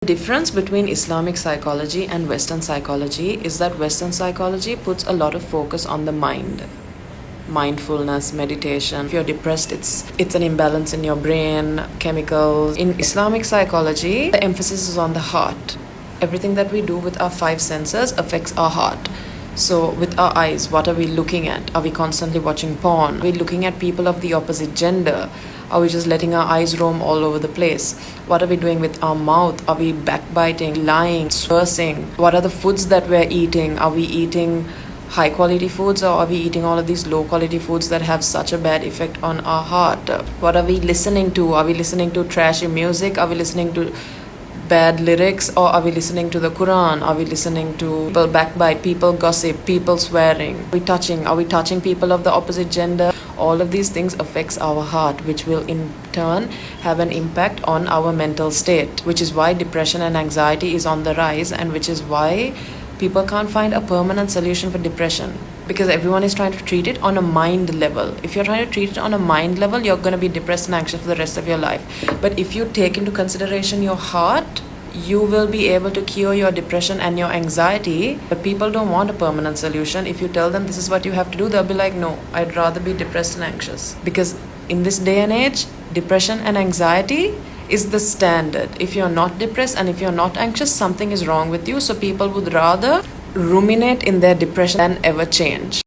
The difference between Islamic psychology and Western psychology is that Western psychology puts a lot of focus on the mind. Mindfulness, meditation. If you're depressed, it's an imbalance in your brain, chemicals. In Islamic psychology, the emphasis is on the heart. Everything that we do with our five senses affects our heart. So with our eyes, what are we looking at? Are we constantly watching porn? Are we looking at people of the opposite gender? Are we just letting our eyes roam all over the place? What are we doing with our mouth? Are we backbiting, lying, cursing? What are the foods that we're eating? Are we eating high quality foods, or are we eating all of these low quality foods that have such a bad effect on our heart? What are we listening to? Are we listening to trashy music? Are we listening to bad lyrics, or are we listening to the Quran? Are we listening to people backbite, people gossip, people swearing? Are we touching people of the opposite gender? All of these things affects our heart, which will in turn have an impact on our mental state, which is why depression and anxiety is on the rise, and which is why people can't find a permanent solution for depression, because everyone is trying to treat it on a mind level. If you're trying to treat it on a mind level, you're going to be depressed and anxious for the rest of your life. But if you take into consideration your heart, you will be able to cure your depression and your anxiety. But people don't want a permanent solution. If you tell them this is what you have to do, they'll be like, no, I'd rather be depressed and anxious. Because in this day and age, depression and anxiety is the standard. If you're not depressed and if you're not anxious, something is wrong with you. So people would rather ruminate in their depression than ever change.